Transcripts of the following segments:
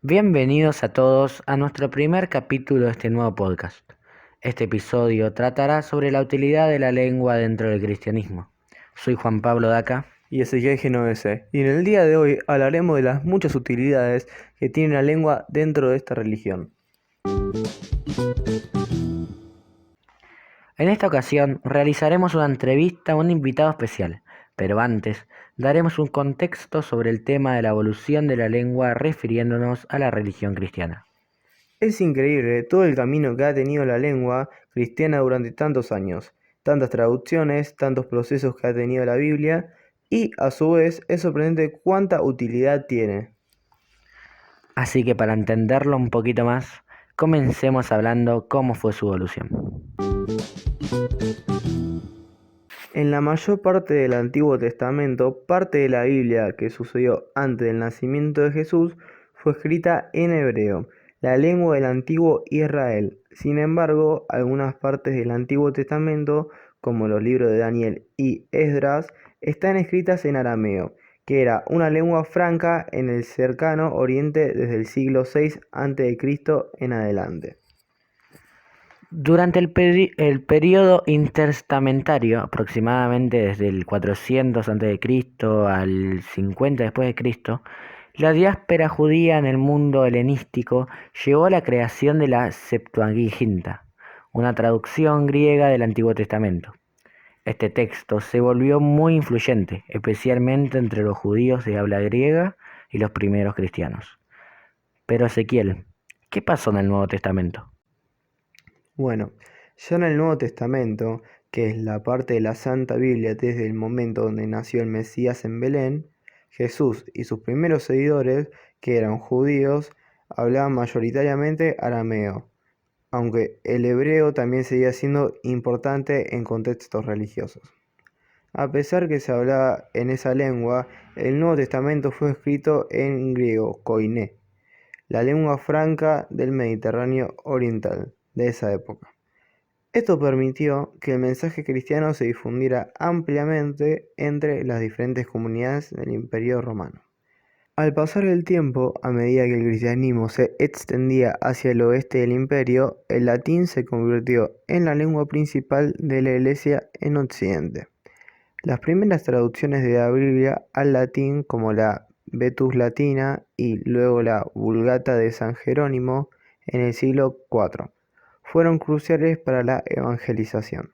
Bienvenidos a todos a nuestro primer capítulo de este nuevo podcast. Este episodio tratará sobre la utilidad de la lengua dentro del cristianismo. Soy Juan Pablo Daca. Y Ezequiel Genovese, y en el día de hoy hablaremos de las muchas utilidades que tiene la lengua dentro de esta religión. En esta ocasión realizaremos una entrevista a un invitado especial, pero antes daremos un contexto sobre el tema de la evolución de la lengua refiriéndonos a la religión cristiana. Es increíble todo el camino que ha tenido la lengua cristiana durante tantos años, tantas traducciones, tantos procesos que ha tenido la Biblia, y a su vez es sorprendente cuánta utilidad tiene. Así que para entenderlo un poquito más, comencemos hablando cómo fue su evolución. En la mayor parte del Antiguo Testamento, parte de la Biblia que sucedió antes del nacimiento de Jesús fue escrita en hebreo, la lengua del antiguo Israel. Sin embargo, algunas partes del Antiguo Testamento, como los libros de Daniel y Esdras, están escritas en arameo, que era una lengua franca en el cercano Oriente desde el siglo VI a.C. en adelante. Durante el período intertestamentario, aproximadamente desde el 400 a.C. al 50 después de Cristo, la diáspora judía en el mundo helenístico llevó a la creación de la Septuaginta, una traducción griega del Antiguo Testamento. Este texto se volvió muy influyente, especialmente entre los judíos de habla griega y los primeros cristianos. Pero Ezequiel, ¿qué pasó en el Nuevo Testamento? Bueno, ya en el Nuevo Testamento, que es la parte de la Santa Biblia desde el momento donde nació el Mesías en Belén, Jesús y sus primeros seguidores, que eran judíos, hablaban mayoritariamente arameo, aunque el hebreo también seguía siendo importante en contextos religiosos. A pesar que se hablaba en esa lengua, el Nuevo Testamento fue escrito en griego, koiné, la lengua franca del Mediterráneo oriental de esa época. Esto permitió que el mensaje cristiano se difundiera ampliamente entre las diferentes comunidades del Imperio Romano. Al pasar el tiempo, a medida que el cristianismo se extendía hacia el oeste del imperio, el latín se convirtió en la lengua principal de la Iglesia en Occidente. Las primeras traducciones de la Biblia al latín, como la Vetus Latina y luego la Vulgata de San Jerónimo en el siglo IV, fueron cruciales para la evangelización.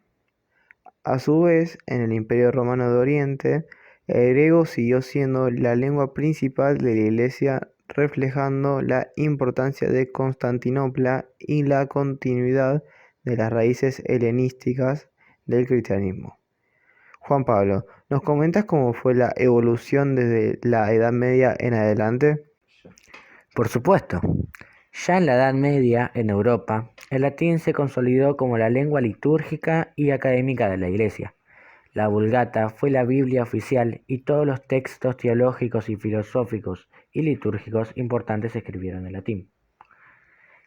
A su vez, en el Imperio Romano de Oriente, el griego siguió siendo la lengua principal de la Iglesia, reflejando la importancia de Constantinopla y la continuidad de las raíces helenísticas del cristianismo. Juan Pablo, ¿nos comentas cómo fue la evolución desde la Edad Media en adelante? Por supuesto, ya en la Edad Media, en Europa, el latín se consolidó como la lengua litúrgica y académica de la Iglesia. La Vulgata fue la Biblia oficial y todos los textos teológicos y filosóficos y litúrgicos importantes se escribieron en latín.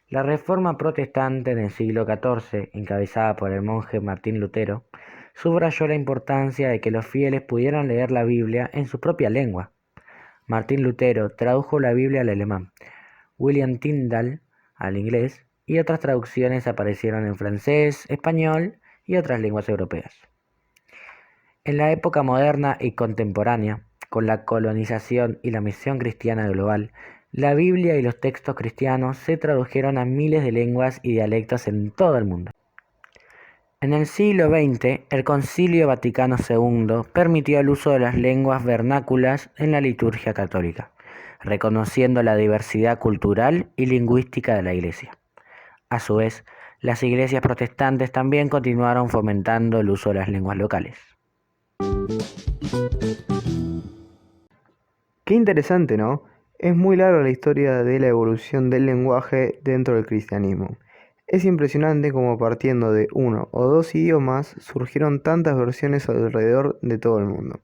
La Reforma Protestante en el siglo XIV, encabezada por el monje Martín Lutero, subrayó la importancia de que los fieles pudieran leer la Biblia en su propia lengua. Martín Lutero tradujo la Biblia al alemán, William Tyndale al inglés, y otras traducciones aparecieron en francés, español y otras lenguas europeas. En la época moderna y contemporánea, con la colonización y la misión cristiana global, la Biblia y los textos cristianos se tradujeron a miles de lenguas y dialectos en todo el mundo. En el siglo XX, el Concilio Vaticano II permitió el uso de las lenguas vernáculas en la liturgia católica, reconociendo la diversidad cultural y lingüística de la Iglesia. A su vez, las iglesias protestantes también continuaron fomentando el uso de las lenguas locales. Qué interesante, ¿no? Es muy larga la historia de la evolución del lenguaje dentro del cristianismo. Es impresionante cómo partiendo de uno o dos idiomas surgieron tantas versiones alrededor de todo el mundo.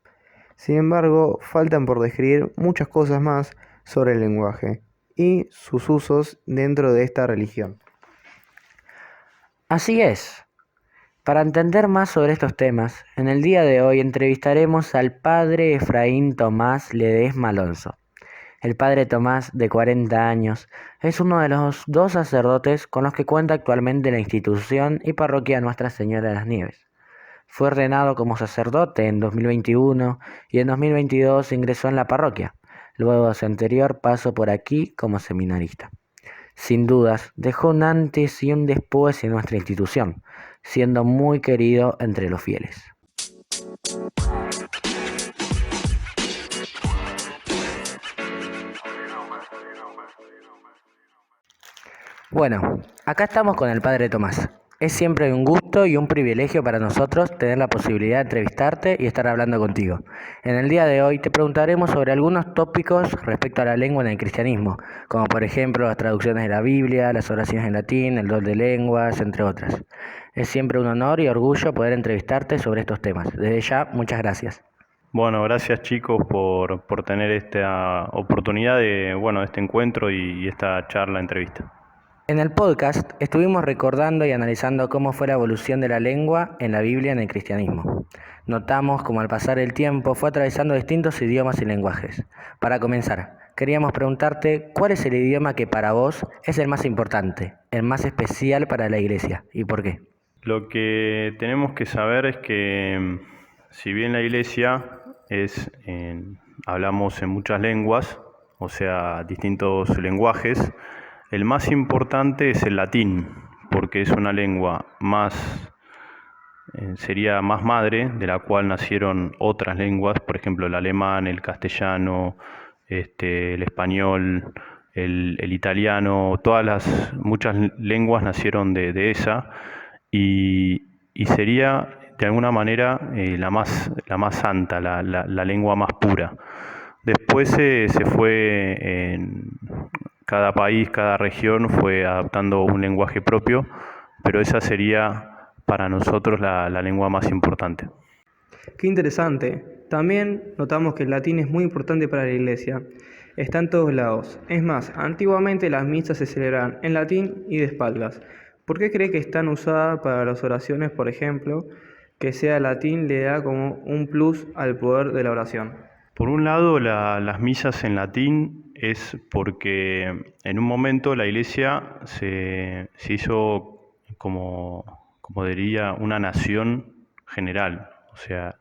Sin embargo, faltan por describir muchas cosas más sobre el lenguaje y sus usos dentro de esta religión. Así es. Para entender más sobre estos temas, en el día de hoy entrevistaremos al padre Efraín Tomás Ledesma Alonso. El padre Tomás, de 40 años, es uno de los dos sacerdotes con los que cuenta actualmente la institución y parroquia Nuestra Señora de las Nieves. Fue ordenado como sacerdote en 2021 y en 2022 ingresó en la parroquia, luego de su anterior paso por aquí como seminarista. Sin dudas, dejó un antes y un después en nuestra institución, siendo muy querido entre los fieles. Bueno, acá estamos con el padre Tomás. Es siempre un gusto y un privilegio para nosotros tener la posibilidad de entrevistarte y estar hablando contigo. En el día de hoy te preguntaremos sobre algunos tópicos respecto a la lengua en el cristianismo, como por ejemplo las traducciones de la Biblia, las oraciones en latín, el don de lenguas, entre otras. Es siempre un honor y orgullo poder entrevistarte sobre estos temas. Desde ya, muchas gracias. Bueno, gracias chicos por tener esta oportunidad de este encuentro y esta charla, entrevista. En el podcast estuvimos recordando y analizando cómo fue la evolución de la lengua en la Biblia en el cristianismo. Notamos cómo al pasar el tiempo fue atravesando distintos idiomas y lenguajes. Para comenzar, queríamos preguntarte cuál es el idioma que para vos es el más importante, el más especial para la Iglesia y por qué. Lo que tenemos que saber es que si bien la Iglesia hablamos en muchas lenguas, o sea, distintos lenguajes, el más importante es el latín, porque es una lengua sería más madre, de la cual nacieron otras lenguas, por ejemplo el alemán, el castellano, el español, el italiano, muchas lenguas nacieron de esa, y sería de alguna manera la más santa, la lengua más pura. Después se fue en cada país, cada región fue adaptando un lenguaje propio, pero esa sería para nosotros la lengua más importante. Qué interesante. También notamos que el latín es muy importante para la iglesia. Está en todos lados. Es más, antiguamente las misas se celebraban en latín y de espaldas. ¿Por qué cree que es tan usada para las oraciones, por ejemplo, que sea latín le da como un plus al poder de la oración? Por un lado, las misas en latín es porque en un momento la iglesia se hizo como diría, una nación general. O sea,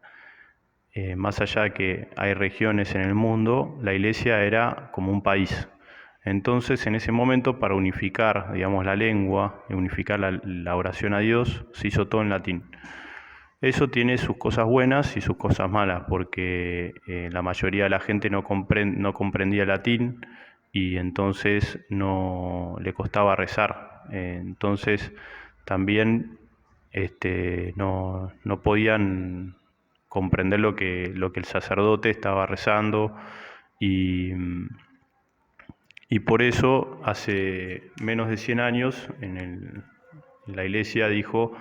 más allá de que hay regiones en el mundo, la iglesia era como un país. Entonces, en ese momento, para unificar, digamos, la lengua y unificar la oración a Dios, se hizo todo en latín. Eso tiene sus cosas buenas y sus cosas malas, porque la mayoría de la gente no comprendía latín y entonces no le costaba rezar. Entonces también no podían comprender lo que el sacerdote estaba rezando, y, y por eso hace menos de 100 años la iglesia dijo,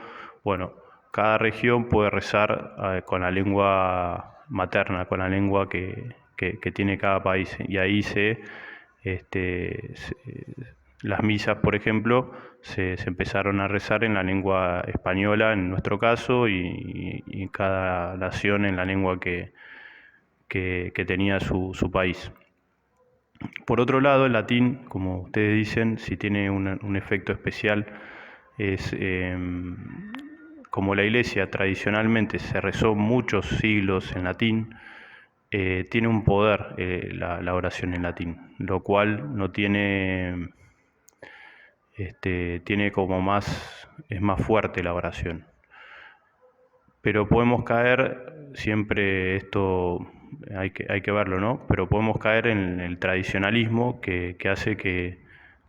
bueno, cada región puede rezar con la lengua materna, con la lengua que tiene cada país. Y ahí las misas, por ejemplo, se empezaron a rezar en la lengua española, en nuestro caso, y cada nación en la lengua que tenía su país. Por otro lado, el latín, como ustedes dicen, sí tiene un efecto especial. Es como la iglesia tradicionalmente se rezó muchos siglos en latín, tiene un poder la oración en latín, lo cual no tiene, tiene es más fuerte la oración. Pero podemos caer, siempre esto hay que verlo, ¿no? Pero podemos caer en el tradicionalismo que hace que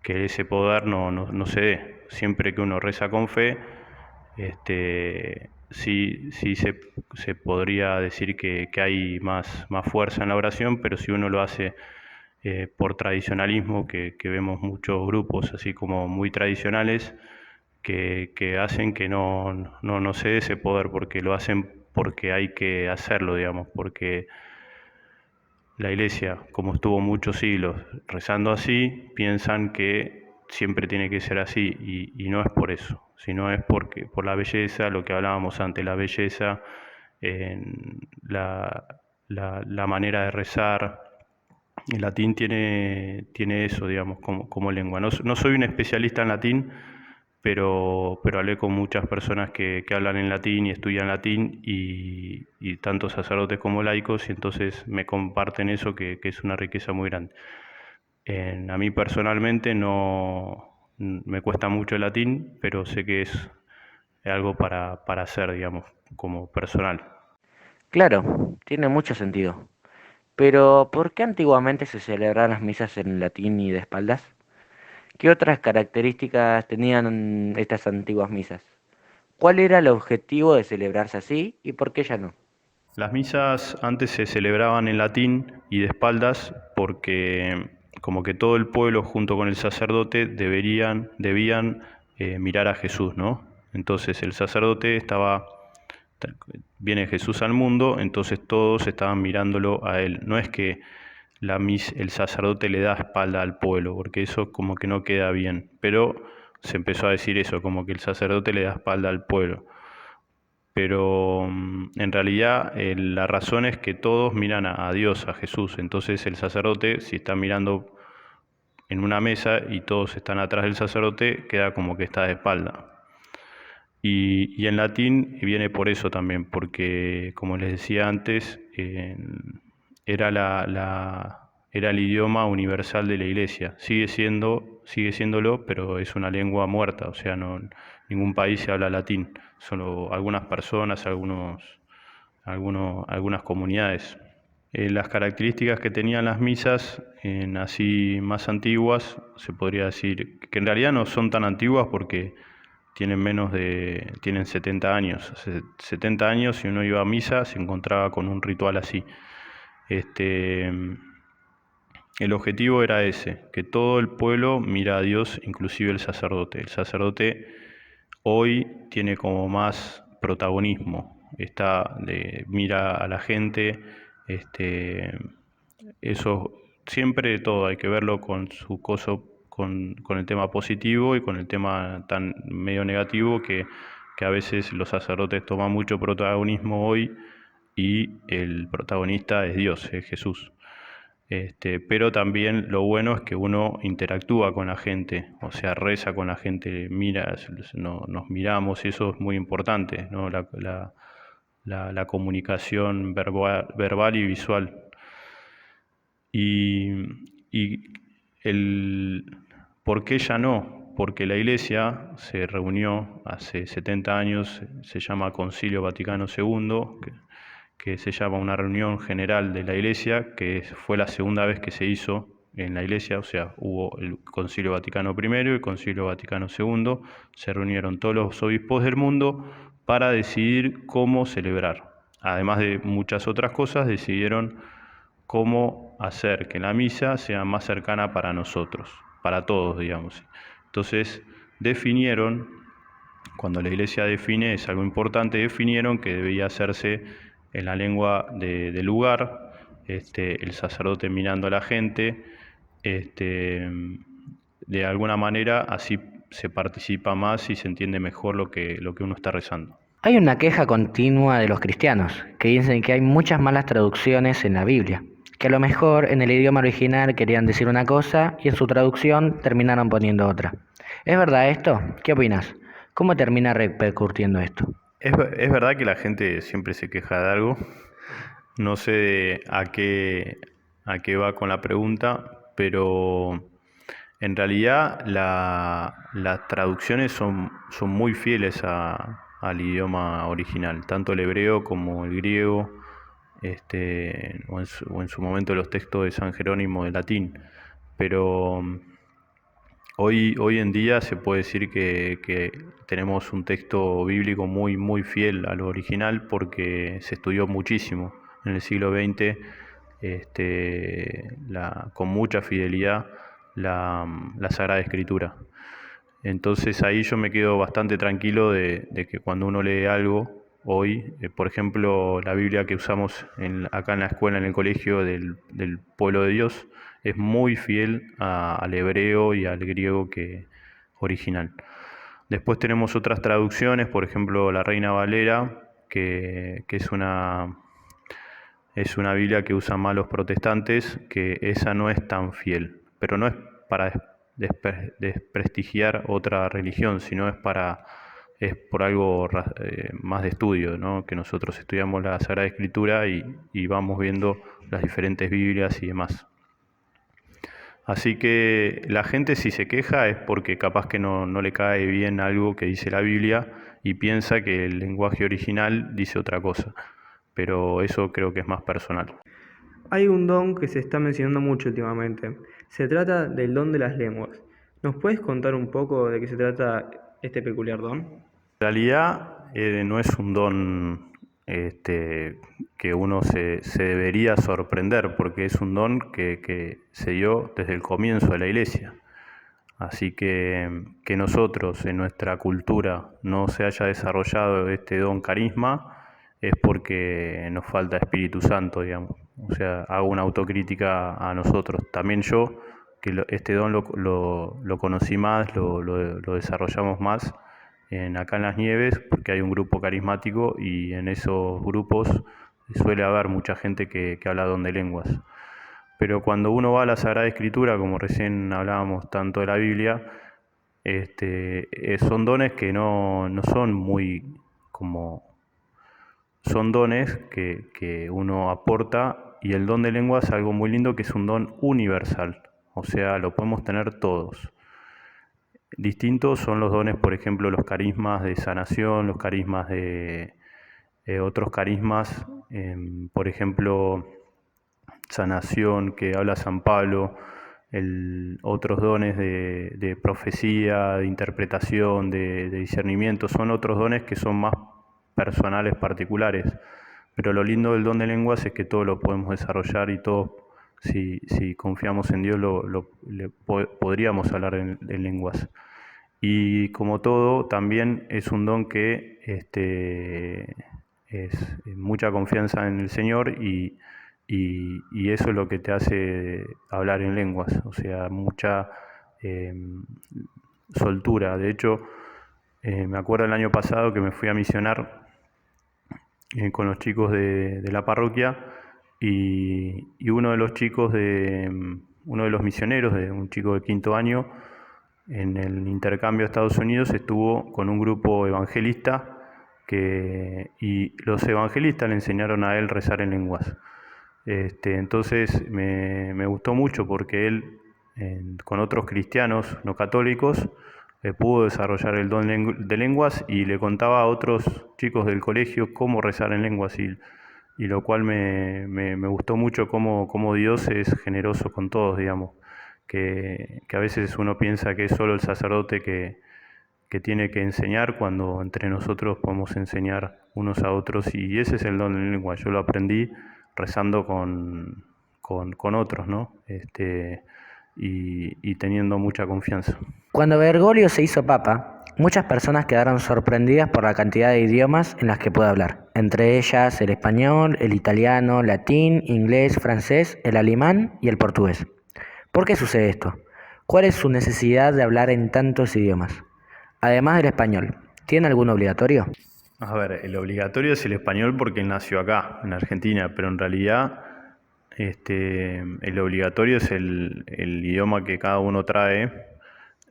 ese poder no se dé. Siempre que uno reza con fe, sí se podría decir que hay más fuerza en la oración, pero si uno lo hace por tradicionalismo, que vemos muchos grupos así como muy tradicionales, que hacen que no se dé ese poder, porque lo hacen porque hay que hacerlo, digamos, porque la iglesia, como estuvo muchos siglos rezando así, piensan que siempre tiene que ser así, y no es por eso, sino es por la belleza, lo que hablábamos antes, la belleza, la manera de rezar. El latín tiene eso, digamos, como lengua. No soy un especialista en latín, pero hablé con muchas personas que hablan en latín y estudian latín, y tanto sacerdotes como laicos, y entonces me comparten eso, que es una riqueza muy grande. A mí personalmente no me cuesta mucho el latín, pero sé que es algo para hacer, digamos, como personal. Claro, tiene mucho sentido. Pero, ¿por qué antiguamente se celebraban las misas en latín y de espaldas? ¿Qué otras características tenían estas antiguas misas? ¿Cuál era el objetivo de celebrarse así y por qué ya no? Las misas antes se celebraban en latín y de espaldas porque como que todo el pueblo junto con el sacerdote debían mirar a Jesús, ¿no? Entonces el sacerdote viene Jesús al mundo, entonces todos estaban mirándolo a él. No es que el sacerdote le da espalda al pueblo, porque eso como que no queda bien, pero se empezó a decir eso, como que el sacerdote le da espalda al pueblo. Pero en realidad la razón es que todos miran a Dios, a Jesús. Entonces el sacerdote, si está mirando en una mesa y todos están atrás del sacerdote, queda como que está de espalda. Y en latín viene por eso también, porque como les decía antes, era el idioma universal de la Iglesia. Sigue siéndolo, pero es una lengua muerta, o sea, ningún país se habla latín, solo algunas personas, algunas comunidades. Las características que tenían las misas así más antiguas, se podría decir que en realidad no son tan antiguas porque tienen 70 años. Hace 70 años, si uno iba a misa, se encontraba con un ritual así. El objetivo era ese, que todo el pueblo mira a Dios, inclusive el sacerdote. El sacerdote hoy tiene como más protagonismo, mira a la gente, eso siempre todo hay que verlo con su coso, con el tema positivo y con el tema tan medio negativo que a veces los sacerdotes toman mucho protagonismo hoy y el protagonista es Dios, es Jesús. Pero también lo bueno es que uno interactúa con la gente, o sea, reza con la gente, nos miramos, y eso es muy importante, ¿no? La comunicación verbal y visual. Y, y el por qué ya no, porque la Iglesia se reunió hace 70 años, se llama Concilio Vaticano II, que se llama una reunión general de la Iglesia, que fue la segunda vez que se hizo en la Iglesia, o sea, hubo el Concilio Vaticano I y el Concilio Vaticano II, se reunieron todos los obispos del mundo para decidir cómo celebrar. Además de muchas otras cosas, decidieron cómo hacer que la misa sea más cercana para nosotros, para todos, digamos. Entonces, definieron, cuando la Iglesia define, es algo importante, definieron que debía hacerse en la lengua del lugar, el sacerdote mirando a la gente, de alguna manera así se participa más y se entiende mejor lo que uno está rezando. Hay una queja continua de los cristianos, que dicen que hay muchas malas traducciones en la Biblia, que a lo mejor en el idioma original querían decir una cosa y en su traducción terminaron poniendo otra. ¿Es verdad esto? ¿Qué opinas? ¿Cómo termina repercutiendo esto? Es verdad que la gente siempre se queja de algo. No sé a qué va con la pregunta, pero en realidad las traducciones son muy fieles al idioma original, tanto el hebreo como el griego, o en su momento los textos de San Jerónimo de latín. Pero hoy en día se puede decir que tenemos un texto bíblico muy, muy fiel a lo original porque se estudió muchísimo en el siglo XX, con mucha fidelidad, la Sagrada Escritura. Entonces ahí yo me quedo bastante tranquilo de que cuando uno lee algo hoy. Por ejemplo, la Biblia que usamos acá en la escuela, en el colegio del pueblo de Dios, es muy fiel al hebreo y al griego original. Después tenemos otras traducciones, por ejemplo, la Reina Valera, que es una Biblia que usan más los protestantes, que esa no es tan fiel, pero no es para desprestigiar otra religión, sino es por algo más de estudio, ¿no? Que nosotros estudiamos la Sagrada Escritura y vamos viendo las diferentes Biblias y demás. Así que la gente, si se queja, es porque capaz que no le cae bien algo que dice la Biblia y piensa que el lenguaje original dice otra cosa, pero eso creo que es más personal. Hay un don que se está mencionando mucho últimamente. Se trata del don de las lenguas. ¿Nos puedes contar un poco de qué se trata este peculiar don? En realidad no es un don que uno se debería sorprender, porque es un don que se dio desde el comienzo de la Iglesia. Así que nosotros en nuestra cultura no se haya desarrollado este don carisma es porque nos falta Espíritu Santo, digamos. O sea, hago una autocrítica a nosotros. También yo, que este don lo conocí más, lo desarrollamos más acá en Las Nieves, porque hay un grupo carismático y en esos grupos suele haber mucha gente que habla don de lenguas. Pero cuando uno va a la Sagrada Escritura, como recién hablábamos tanto de la Biblia, son dones que no son muy como... Son dones que uno aporta y el don de lengua es algo muy lindo que es un don universal, o sea, lo podemos tener todos. Distintos son los dones, por ejemplo, los carismas de sanación, los carismas de otros carismas, por ejemplo, sanación que habla San Pablo, otros dones de profecía, de interpretación, de discernimiento, son otros dones que son más personales, particulares. Pero lo lindo del don de lenguas es que todos lo podemos desarrollar y todos, si confiamos en Dios, podríamos hablar en lenguas. Y como todo, también es un don que es mucha confianza en el Señor y eso es lo que te hace hablar en lenguas, o sea, mucha soltura. De hecho, me acuerdo el año pasado que me fui a misionar con los chicos de la parroquia y uno de los chicos uno de los misioneros, de un chico de 5º año, en el intercambio a Estados Unidos estuvo con un grupo evangelista y los evangelistas le enseñaron a él rezar en lenguas. Entonces me gustó mucho porque él, con otros cristianos no católicos, pudo desarrollar el don de lenguas y le contaba a otros chicos del colegio cómo rezar en lenguas y lo cual me gustó mucho cómo Dios es generoso con todos, digamos, que a veces uno piensa que es solo el sacerdote que tiene que enseñar cuando entre nosotros podemos enseñar unos a otros y ese es el don de lengua. Yo lo aprendí rezando con otros, ¿no? Y teniendo mucha confianza. Cuando Bergoglio se hizo papa, muchas personas quedaron sorprendidas por la cantidad de idiomas en las que puede hablar, entre ellas el español, el italiano, latín, inglés, francés, el alemán y el portugués. ¿Por qué sucede esto? ¿Cuál es su necesidad de hablar en tantos idiomas? Además del español, ¿tiene algún obligatorio? A ver, el obligatorio es el español porque él nació acá, en Argentina, pero en realidad el obligatorio es el idioma que cada uno trae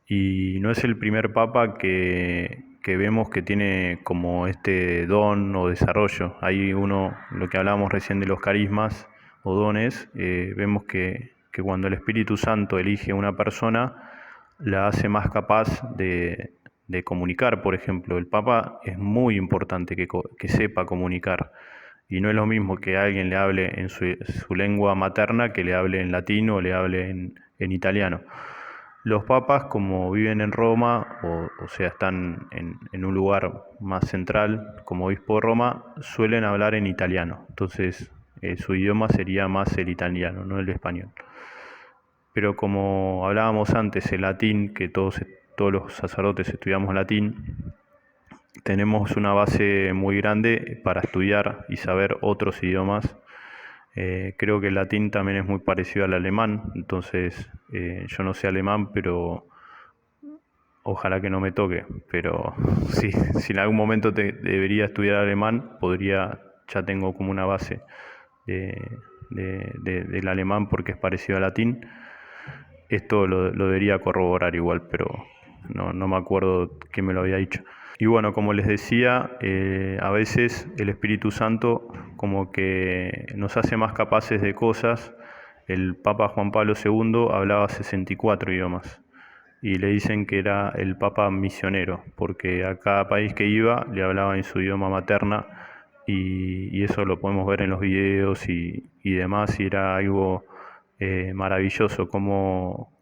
y no es el primer papa que vemos que tiene como este don o desarrollo. Hay uno, lo que hablábamos recién de los carismas o dones, vemos que cuando el Espíritu Santo elige a una persona, la hace más capaz de comunicar. Por ejemplo, el Papa es muy importante que sepa comunicar. Y no es lo mismo que alguien le hable en su lengua materna que le hable en latín o le hable en italiano. Los papas, como viven en Roma, o sea, están en un lugar más central, como obispo de Roma, suelen hablar en italiano. Entonces, su idioma sería más el italiano, no el español. Pero como hablábamos antes, el latín, que todos los sacerdotes estudiamos latín, tenemos una base muy grande para estudiar y saber otros idiomas. Creo que el latín también es muy parecido al alemán, entonces yo no sé alemán, pero ojalá que no me toque. Pero sí, si en algún momento debería estudiar alemán, ya tengo como una base del alemán porque es parecido al latín. Esto lo debería corroborar igual, pero no me acuerdo quién me lo había dicho. Y bueno, como les decía, a veces el Espíritu Santo como que nos hace más capaces de cosas. El Papa Juan Pablo II hablaba 64 idiomas y le dicen que era el Papa misionero, porque a cada país que iba le hablaba en su idioma materna y eso lo podemos ver en los videos y demás, y era algo maravilloso como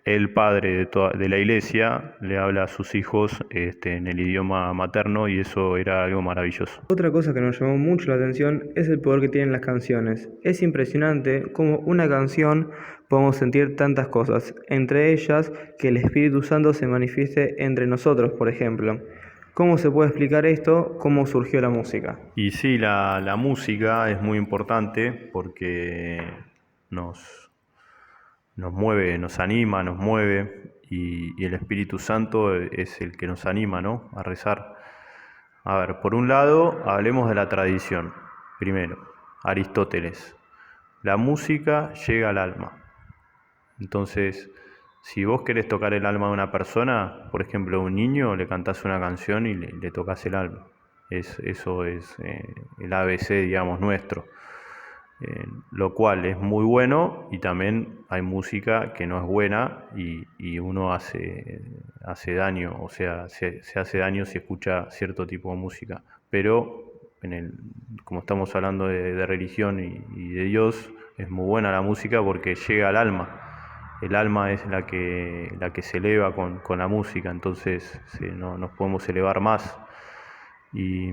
el padre de la iglesia le habla a sus hijos en el idioma materno, y eso era algo maravilloso. Otra cosa que nos llamó mucho la atención es el poder que tienen las canciones. Es impresionante cómo una canción podemos sentir tantas cosas, entre ellas que el Espíritu Santo se manifieste entre nosotros, por ejemplo. ¿Cómo se puede explicar esto? ¿Cómo surgió la música? Y sí, la música es muy importante porque nos, nos mueve, nos anima, nos mueve, y el Espíritu Santo es el que nos anima, ¿no?, a rezar. A ver, por un lado, hablemos de la tradición. Primero, Aristóteles. La música llega al alma. Entonces, si vos querés tocar el alma de una persona, por ejemplo, a un niño, le cantás una canción y le tocas el alma. Eso es el ABC, digamos, nuestro. Lo cual es muy bueno, y también hay música que no es buena y uno hace daño, o sea, se hace daño si escucha cierto tipo de música. Pero como estamos hablando de religión y de Dios, es muy buena la música porque llega al alma. El alma es la que se eleva con la música, entonces nos podemos elevar más. Y,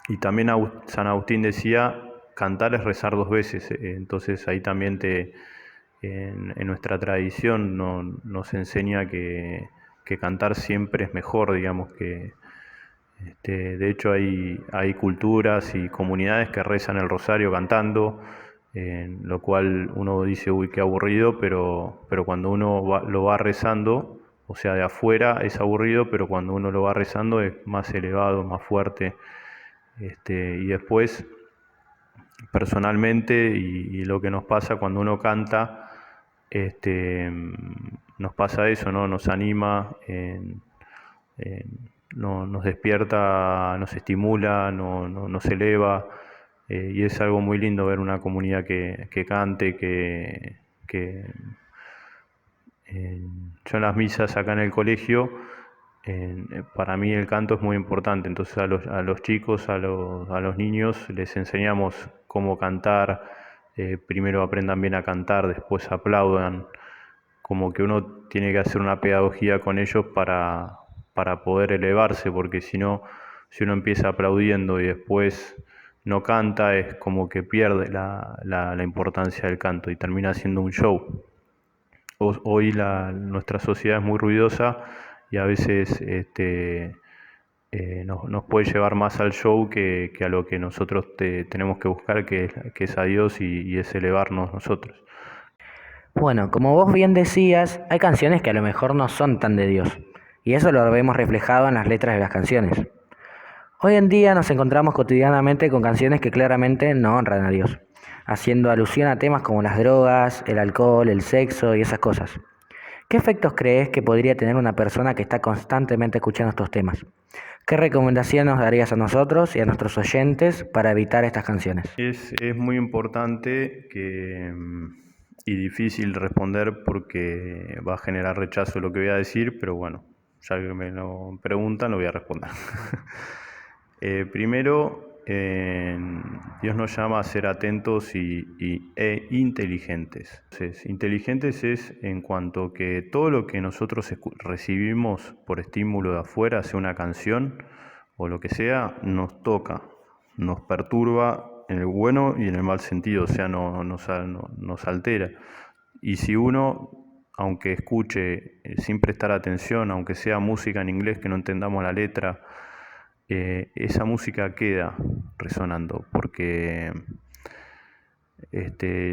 y también San Agustín decía, cantar es rezar dos veces. Entonces ahí también en nuestra tradición nos enseña que cantar siempre es mejor, digamos que de hecho hay culturas y comunidades que rezan el rosario cantando, en lo cual uno dice, uy, qué aburrido, pero cuando uno lo va rezando, o sea, de afuera es aburrido, pero cuando uno lo va rezando es más elevado, más fuerte. Y después, personalmente, y lo que nos pasa cuando uno canta, nos pasa eso, ¿no? Nos anima, nos despierta, nos estimula, nos eleva, y es algo muy lindo ver una comunidad que cante, que yo en las misas acá en el colegio, para mí el canto es muy importante, entonces a los chicos, a los niños les enseñamos cómo cantar. Primero aprendan bien a cantar, después aplaudan, como que uno tiene que hacer una pedagogía con ellos para poder elevarse, porque si no, si uno empieza aplaudiendo y después no canta, es como que pierde la importancia del canto y termina siendo un show. Hoy nuestra sociedad es muy ruidosa y a veces nos puede llevar más al show que a lo que nosotros tenemos que buscar, que es a Dios y es elevarnos nosotros. Bueno, como vos bien decías, hay canciones que a lo mejor no son tan de Dios, y eso lo vemos reflejado en las letras de las canciones. Hoy en día nos encontramos cotidianamente con canciones que claramente no honran a Dios, haciendo alusión a temas como las drogas, el alcohol, el sexo y esas cosas. ¿Qué efectos crees que podría tener una persona que está constantemente escuchando estos temas? ¿Qué recomendación nos darías a nosotros y a nuestros oyentes para evitar estas canciones? Es muy importante y difícil responder porque va a generar rechazo lo que voy a decir, pero bueno, ya que me lo preguntan, lo voy a responder. Primero, Dios nos llama a ser atentos e inteligentes. Entonces, inteligentes es en cuanto que todo lo que nosotros recibimos por estímulo de afuera, sea una canción o lo que sea, nos toca, nos perturba en el bueno y en el mal sentido, o sea, nos altera. Y si uno aunque escuche sin prestar atención, aunque sea música en inglés que no entendamos la letra, esa música queda resonando, porque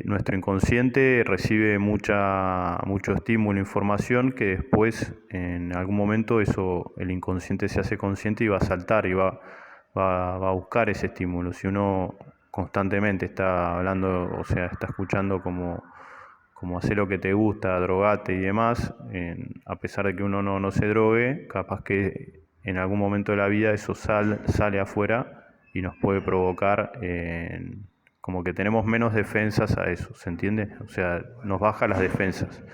nuestro inconsciente recibe mucho estímulo, información que después en algún momento el inconsciente se hace consciente y va a saltar y va a buscar ese estímulo. Si uno constantemente está hablando, o sea, está escuchando como hacer lo que te gusta, drogate y demás, a pesar de que uno no se drogue, capaz que en algún momento de la vida eso sale afuera y nos puede provocar como que tenemos menos defensas a eso, ¿se entiende? O sea, nos baja las defensas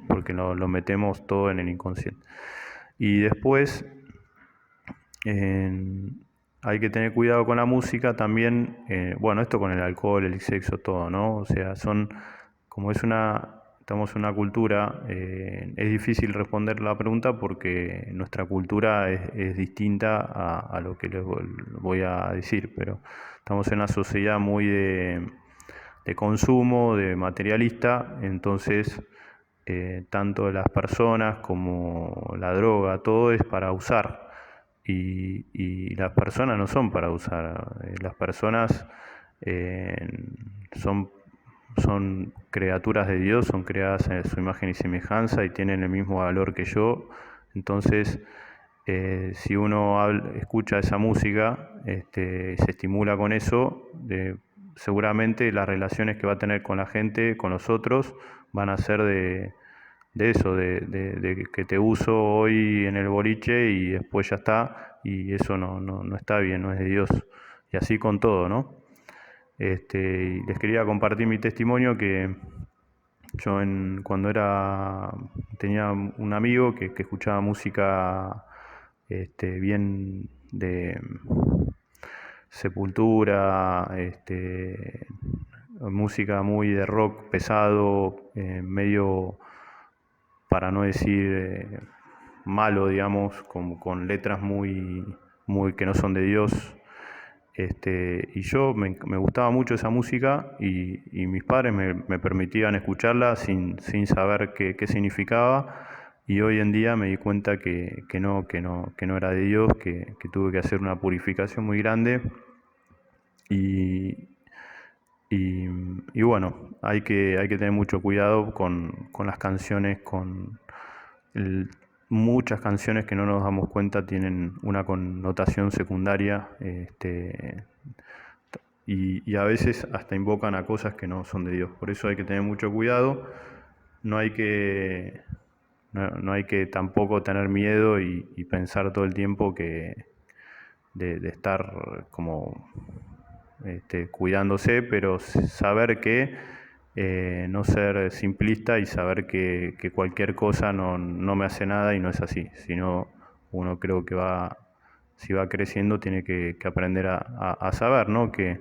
porque lo metemos todo en el inconsciente. Y después hay que tener cuidado con la música también, bueno, esto con el alcohol, el sexo, todo, ¿no? O sea, como estamos en una cultura, es difícil responder la pregunta porque nuestra cultura es distinta a lo que les voy a decir, pero estamos en una sociedad muy de consumo, de materialista, entonces tanto las personas como la droga, todo es para usar. Y las personas no son para usar, las personas son criaturas de Dios, son creadas en su imagen y semejanza y tienen el mismo valor que yo. Entonces, si uno escucha esa música, se estimula con eso, seguramente las relaciones que va a tener con la gente, con los otros, van a ser de eso, de que te uso hoy en el boliche y después ya está, y eso no está bien, no es de Dios. Y así con todo, ¿no? Y les quería compartir mi testimonio que yo cuando tenía un amigo que escuchaba música bien de Sepultura, música muy de rock pesado, medio, para no decir malo, digamos, con letras muy que no son de Dios. Y yo me gustaba mucho esa música y mis padres me permitían escucharla sin saber qué significaba, y hoy en día me di cuenta que no era de Dios, que tuve que hacer una purificación muy grande y, y bueno, hay que tener mucho cuidado con las canciones, muchas canciones que no nos damos cuenta tienen una connotación secundaria, y a veces hasta invocan a cosas que no son de Dios. Por eso hay que tener mucho cuidado, no hay que tampoco tener miedo y pensar todo el tiempo de estar como cuidándose, pero saber que no ser simplista y saber que cualquier cosa no me hace nada y no es así, sino uno creo que si va creciendo tiene que aprender a saber, ¿no? Que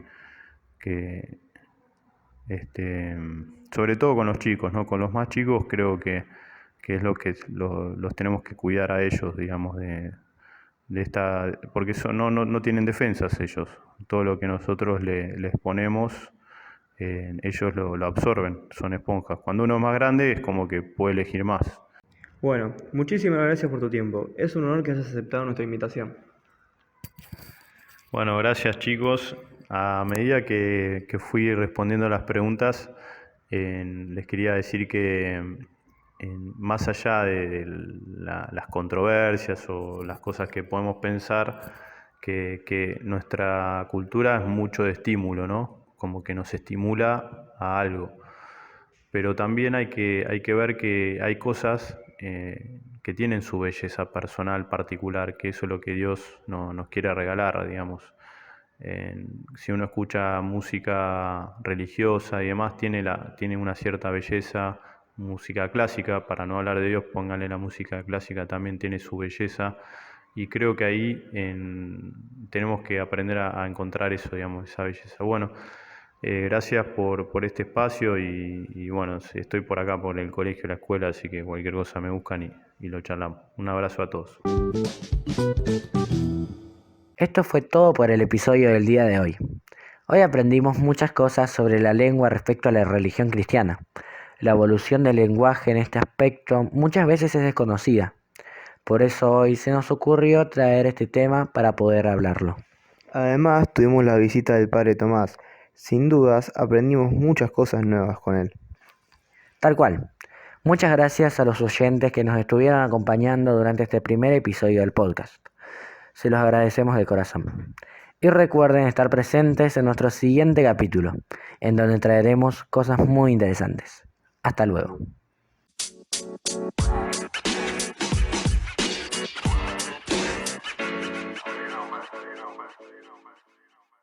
sobre todo con los chicos, ¿no? Con los más chicos creo que es lo que los tenemos que cuidar a ellos, digamos, porque no tienen defensas ellos. Todo lo que nosotros les ponemos, ellos lo absorben, son esponjas. Cuando uno es más grande es como que puede elegir más. Bueno, muchísimas gracias por tu tiempo. Es un honor que hayas aceptado nuestra invitación. Bueno, gracias chicos. A medida que fui respondiendo a las preguntas, les quería decir que más allá de las controversias o las cosas que podemos pensar, que nuestra cultura es mucho de estímulo, ¿no? Como que nos estimula a algo. Pero también hay que ver que hay cosas que tienen su belleza personal particular, que eso es lo que Dios nos quiere regalar, digamos. Si uno escucha música religiosa y demás, tiene una cierta belleza. Música clásica, para no hablar de Dios, pónganle la música clásica, también tiene su belleza, y creo que ahí tenemos que aprender a encontrar eso, digamos, esa belleza. Bueno, gracias por este espacio y bueno, estoy por acá por el colegio, la escuela, así que cualquier cosa me buscan y lo charlamos. Un abrazo a todos. Esto fue todo por el episodio del día de hoy. Hoy aprendimos muchas cosas sobre la lengua respecto a la religión cristiana. La evolución del lenguaje en este aspecto muchas veces es desconocida. Por eso hoy se nos ocurrió traer este tema para poder hablarlo. Además, tuvimos la visita del padre Tomás. Sin dudas, aprendimos muchas cosas nuevas con él. Tal cual. Muchas gracias a los oyentes que nos estuvieron acompañando durante este primer episodio del podcast. Se los agradecemos de corazón. Y recuerden estar presentes en nuestro siguiente capítulo, en donde traeremos cosas muy interesantes. Hasta luego.